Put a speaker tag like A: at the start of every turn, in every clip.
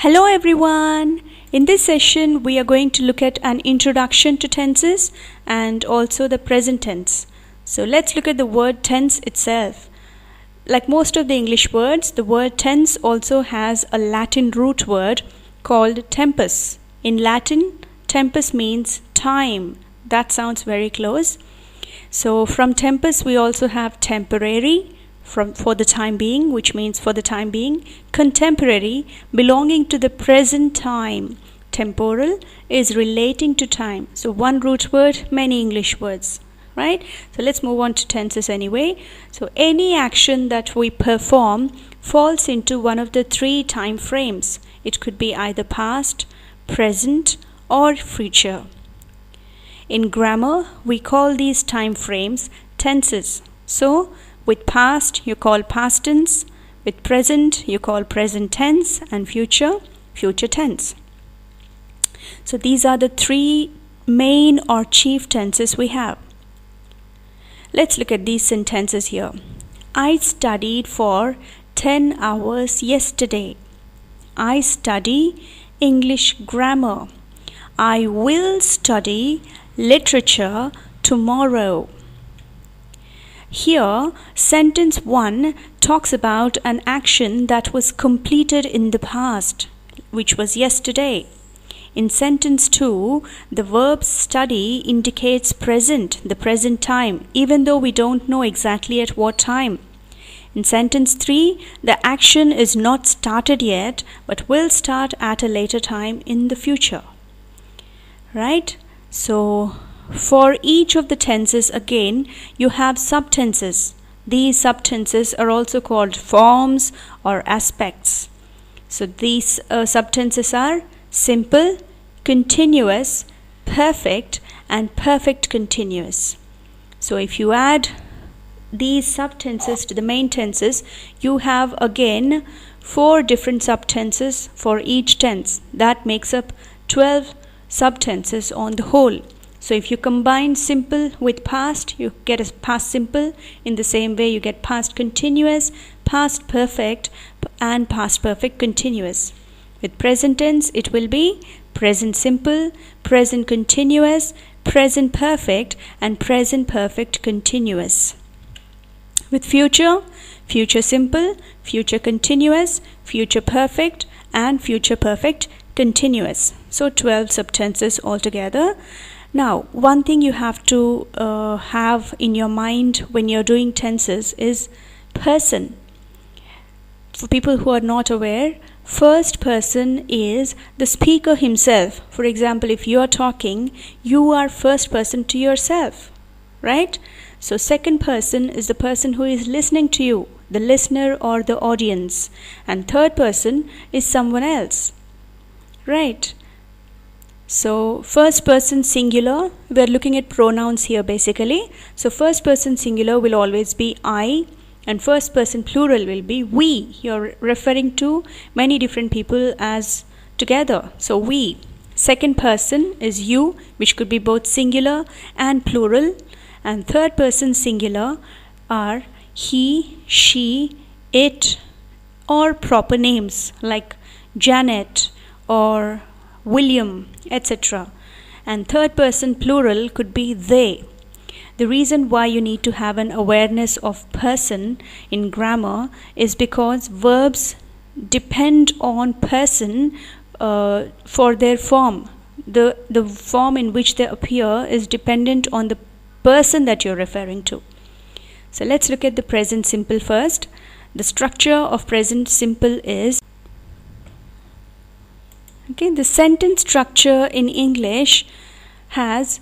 A: Hello everyone! In this session we are going to look at an introduction to tenses and also the present tense. So let's look at the word tense itself. Like most of the English words, the word tense also has a Latin root word called tempus. In Latin, tempus means time. That sounds very close. So from tempus we also have temporary, for the time being, which means for the time being. Contemporary, belonging to the present time. Temporal is relating to time. So one root word, many English words, right? So let's move on to tenses anyway. So any action that we perform falls into one of the three time frames. It could be either past, present, or future. In grammar, we call these time frames tenses. So with past, you call past tense. With present, you call present tense. And future, future tense. So these are the three main or chief tenses we have. Let's look at these sentences here. I studied for 10 hours yesterday. I study English grammar. I will study literature tomorrow. Here, sentence 1 talks about an action that was completed in the past, which was yesterday. In sentence 2, the verb study indicates present, the present time, even though we don't know exactly at what time. In sentence 3, the action is not started yet, but will start at a later time in the future. Right? So, for each of the tenses, again, you have subtenses. These subtenses are also called forms or aspects. So these subtenses are simple, continuous, perfect, and perfect continuous. So if you add these subtenses to the main tenses, you have again 4 different subtenses for each tense. That makes up 12 subtenses on the whole. So if you combine simple with past, you get a past simple. In the same way, you get past continuous, past perfect, and past perfect continuous. With present tense, it will be present simple, present continuous, present perfect, and present perfect continuous. With future, future simple, future continuous, future perfect, and future perfect continuous. So 12 subtenses altogether. Now, one thing you have to have in your mind when you're doing tenses is person. For people who are not aware, first person is the speaker himself. For example, if you are talking, you are first person to yourself, right? So second person is the person who is listening to you, the listener or the audience. And third person is someone else, right? So first person singular, we are looking at pronouns here basically. So first person singular will always be I, and first person plural will be we. You're referring to many different people as together. So we. Second person is you, which could be both singular and plural. And third person singular are he, she, it, or proper names like Janet or William, etc. And third person plural could be they. The reason why you need to have an awareness of person in grammar is because verbs depend on person for their form. The form in which they appear is dependent on the person that you're referring to. So let's look at the present simple first. The structure of present simple is the sentence structure in English has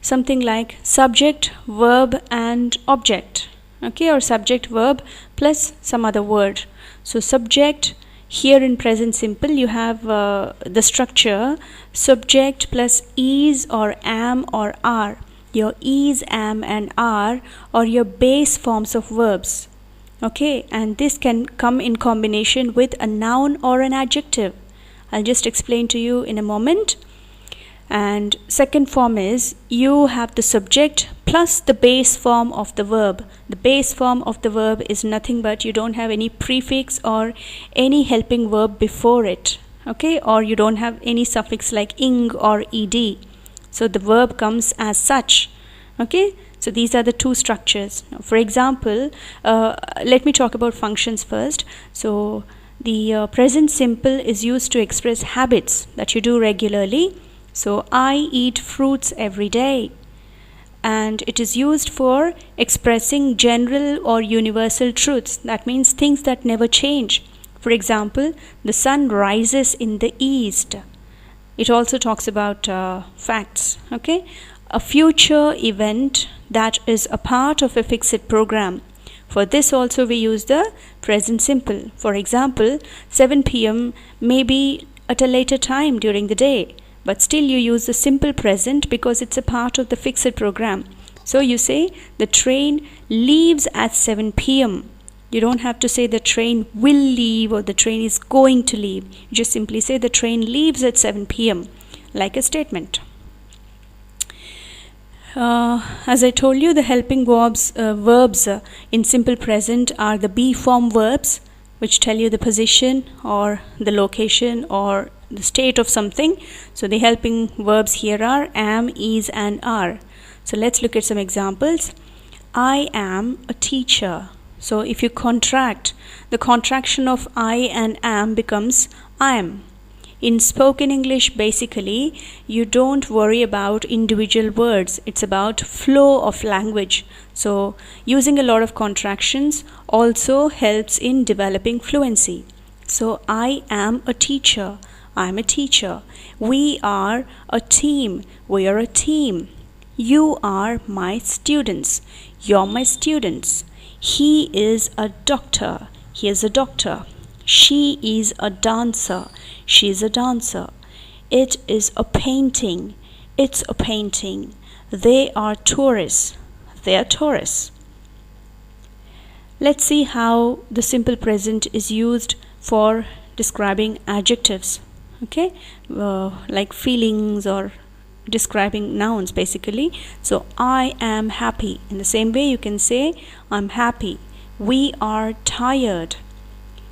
A: something like subject, verb, and object. Or subject, verb, plus some other word. So subject, here in present simple, you have the structure subject plus is or am or are. Your is, am, and are your base forms of verbs. And this can come in combination with a noun or an adjective. I'll just explain to you in a moment. And second form is you have the subject plus the base form of the verb. The base form of the verb is nothing but you don't have any prefix or any helping verb before it. okay, or you don't have any suffix like ing or ed. So the verb comes as such, okay. So these are the two structures. Now, for example, let me talk about functions first. So the present simple is used to express habits that you do regularly. So I eat fruits every day, and it is used for expressing general or universal truths. That means things that never change. For example, the sun rises in the east. It also talks about facts, okay. A future event that is a part of a fixed program. For this also we use the present simple. For example, 7 p.m. may be at a later time during the day, but still you use the simple present because it's a part of the fixed program. So you say the train leaves at 7 p.m. You don't have to say the train will leave or the train is going to leave. You just simply say the train leaves at 7 p.m. like a statement. As I told you, the helping verbs in simple present are the be form verbs, which tell you the position or the location or the state of something. So the helping verbs here are am, is, and are. So let's look at some examples. I am a teacher. So if you contract, the contraction of I and am becomes I am. In spoken English, basically, you don't worry about individual words. It's about flow of language. So using a lot of contractions also helps in developing fluency. So I am a teacher. I'm a teacher. We are a team. We are a team. You are my students. You're my students. He is a doctor. He is a doctor. She is a dancer. She is a dancer. It is a painting. It's a painting. They are tourists. They are tourists. Let's see how the simple present is used for describing adjectives. Okay, like feelings or describing nouns basically. So I am happy. In the same way you can say I'm happy. We are tired.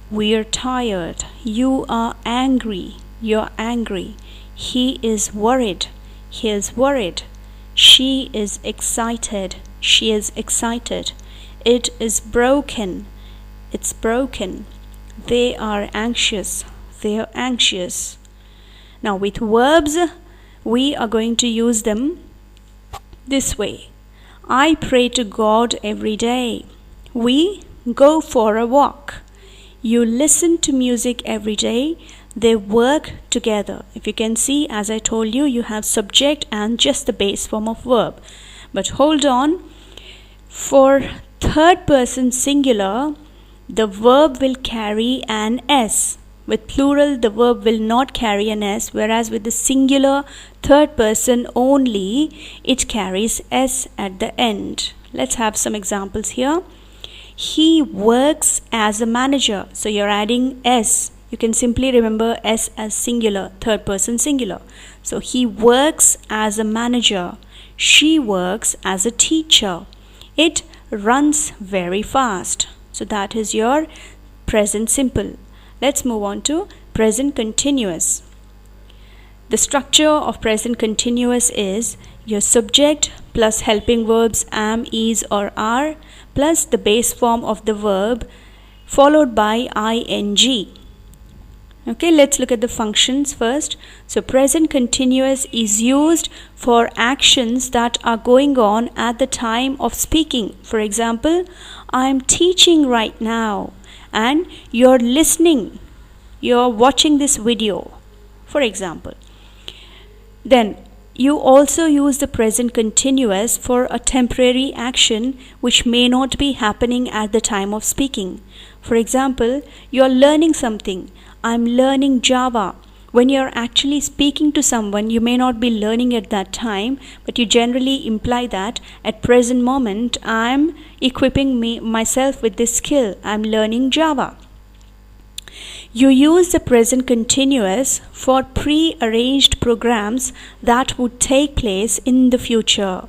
A: We're tired. You are angry. You're angry. He is worried. He is worried. She is excited. She is excited. It is broken. It's broken. They are anxious. They are anxious. Now with verbs, we are going to use them this way. I pray to God every day. We go for a walk. You listen to music every day. They work together. If you can see, as I told you, you have subject and just the base form of verb. But hold on. For third person singular, the verb will carry an S. With plural, the verb will not carry an S, whereas with the singular third person only, it carries S at the end. Let's have some examples here. He works as a manager. So you're adding S. You can simply remember S as singular, third person singular. So he works as a manager. She works as a teacher. It runs very fast. So that is your present simple. Let's move on to present continuous. The structure of present continuous is your subject plus helping verbs am, is, or are plus the base form of the verb followed by ing. Okay, let's look at the functions first. So present continuous is used for actions that are going on at the time of speaking. For example, I'm teaching right now and you're listening. You're watching this video, for example. Then you also use the present continuous for a temporary action which may not be happening at the time of speaking. For example, you're learning something. I'm learning Java. When you're actually speaking to someone, you may not be learning at that time, but you generally imply that at present moment, I'm equipping myself with this skill. I'm learning Java. You use the present continuous for pre-arranged programs that would take place in the future.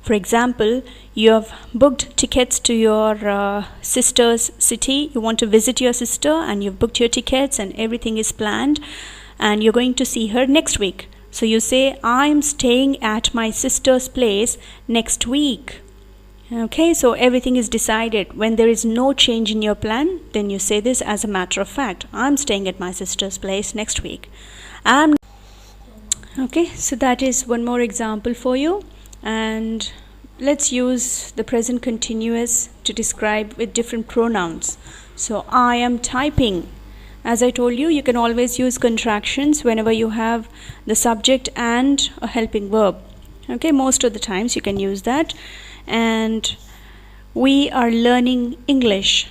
A: For example, you have booked tickets to your sister's city. You want to visit your sister and you've booked your tickets and everything is planned. and you're going to see her next week. So you say, I'm staying at my sister's place next week. Okay, so everything is decided. When there is no change in your plan, then you say this as a matter of fact. I'm staying at my sister's place next week. Okay, so that is one more example for you. And let's use the present continuous to describe with different pronouns. So I am typing. As I told you, you can always use contractions whenever you have the subject and a helping verb. Okay, most of the times you can use that. And we are learning English.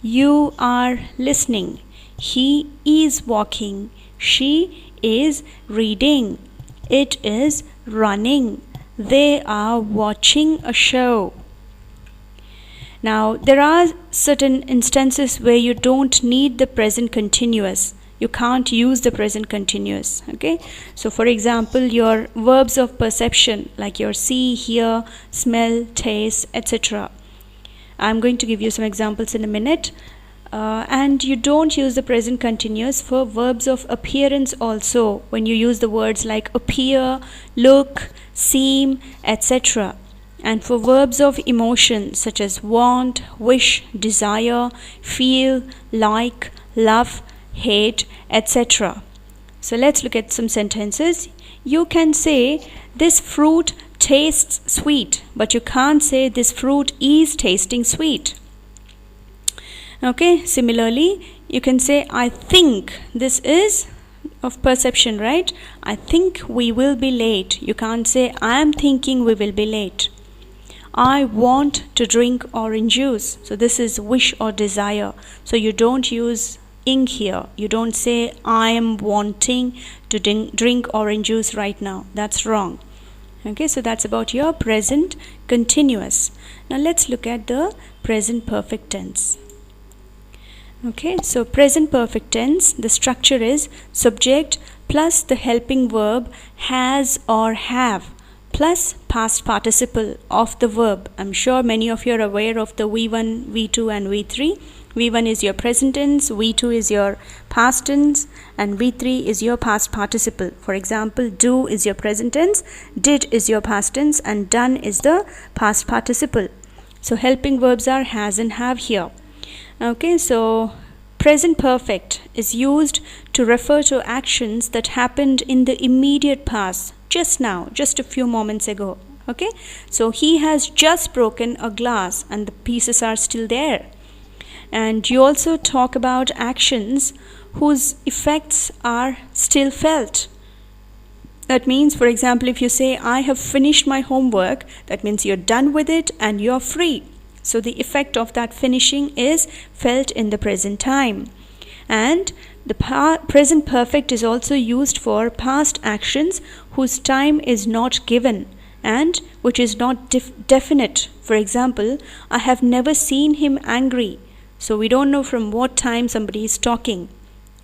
A: You are listening. He is walking. She is reading. It is running. They are watching a show. Now, there are certain instances where you don't need the present continuous. You can't use the present continuous. Okay, so for example, your verbs of perception like your see, hear, smell, taste, etc. I'm going to give you some examples in a minute. And you don't use the present continuous for verbs of appearance also when you use the words like appear, look, seem, etc. And for verbs of emotion such as want, wish, desire, feel, like, love, hate, etc. So let's look at some sentences. You can say this fruit tastes sweet, but you can't say this fruit is tasting sweet. Okay, similarly, you can say I think. This is of perception, right? I think we will be late. You can't say I am thinking we will be late. I want to drink orange juice. So this is wish or desire. So you don't use ing here. You don't say I am wanting to drink orange juice right now. That's wrong. Okay, so that's about your present continuous. Now let's look at the present perfect tense. Okay, so present perfect tense, the structure is subject plus the helping verb has or have plus past participle of the verb. I'm sure many of you are aware of the V1, V2 and V3. V1 is your present tense, V2 is your past tense, and V3 is your past participle. For example, do is your present tense, did is your past tense, and done is the past participle. So helping verbs are has and have here. Okay, so present perfect is used to refer to actions that happened in the immediate past, just now, just a few moments ago. Okay, so he has just broken a glass and the pieces are still there. And you also talk about actions whose effects are still felt. That means, for example, if you say I have finished my homework, that means you're done with it and you're free. So the effect of that finishing is felt in the present time. And the present perfect is also used for past actions whose time is not given and which is not definite. For example, I have never seen him angry. So we don't know from what time somebody is talking.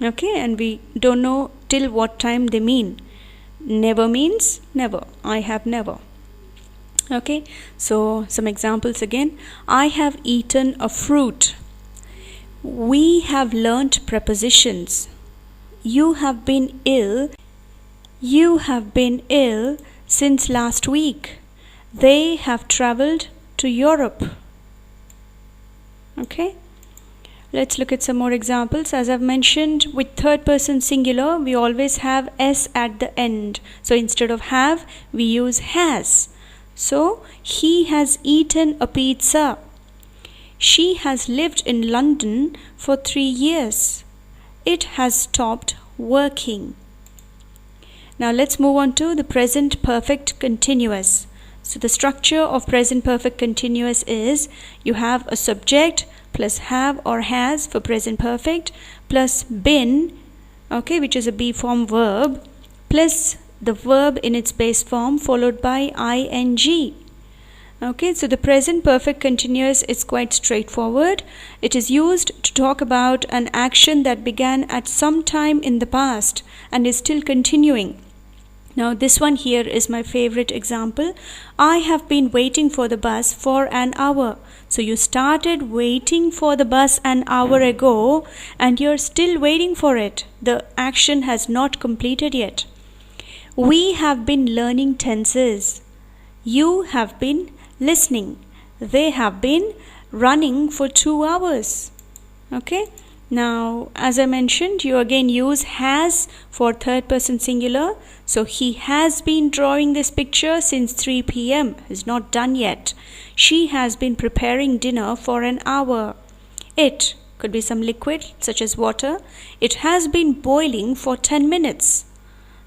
A: Okay, and we don't know till what time they mean. Never means never. I have never. Okay, so some examples again. I have eaten a fruit. We have learnt prepositions. You have been ill. You have been ill since last week. They have traveled to Europe. Okay, let's look at some more examples. As I've mentioned, with third person singular, we always have s at the end. So instead of have, we use has. So, he has eaten a pizza. She has lived in London for 3 years. It has stopped working. Now, let's move on to the present perfect continuous. So, the structure of present perfect continuous is you have a subject plus have or has for present perfect plus been, okay, which is a be form verb, plus the verb in its base form followed by ing. Okay, so the present perfect continuous is quite straightforward. It is used to talk about an action that began at some time in the past and is still continuing. Now this one here is my favorite example. I have been waiting for the bus for an hour. So you started waiting for the bus an hour ago and you're still waiting for it. The action has not completed yet. We have been learning tenses. You have been listening. They have been running for 2 hours. Okay? Now, as I mentioned, you again use has for third person singular. So he has been drawing this picture since 3 p.m. Is not done yet. She has been preparing dinner for an hour. It could be some liquid such as water. It has been boiling for 10 minutes.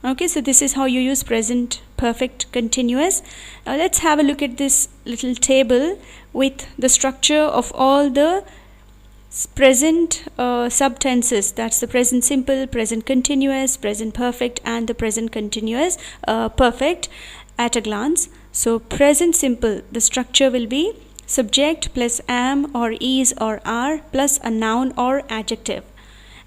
A: Okay, so this is how you use present perfect continuous. Now let's have a look at this little table with the structure of all the present subtenses. That's the present simple, present continuous, present perfect, and the present continuous perfect at a glance. So present simple, the structure will be subject plus am or is or are plus a noun or adjective.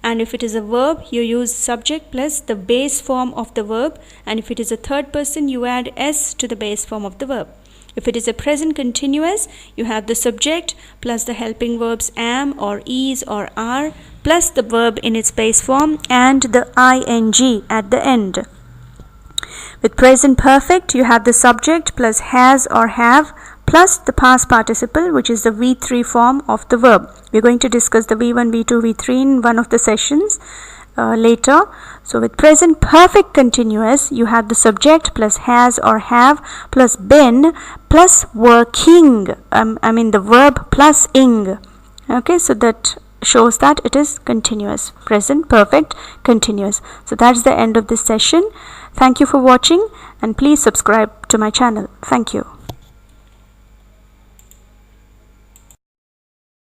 A: And if it is a verb, you use subject plus the base form of the verb. And if it is a third person, you add s to the base form of the verb. If it is a present continuous, you have the subject plus the helping verbs am or is or are plus the verb in its base form and the ing at the end. With present perfect, you have the subject plus has or have plus the past participle, which is the V3 form of the verb. We're going to discuss the V1, V2, V3 in one of the sessions later. So with present perfect continuous, you have the subject plus has or have plus been plus working. The verb plus ing. Okay, so that shows that it is continuous. Present perfect continuous. So that's the end of this session. Thank you for watching and please subscribe to my channel. Thank you.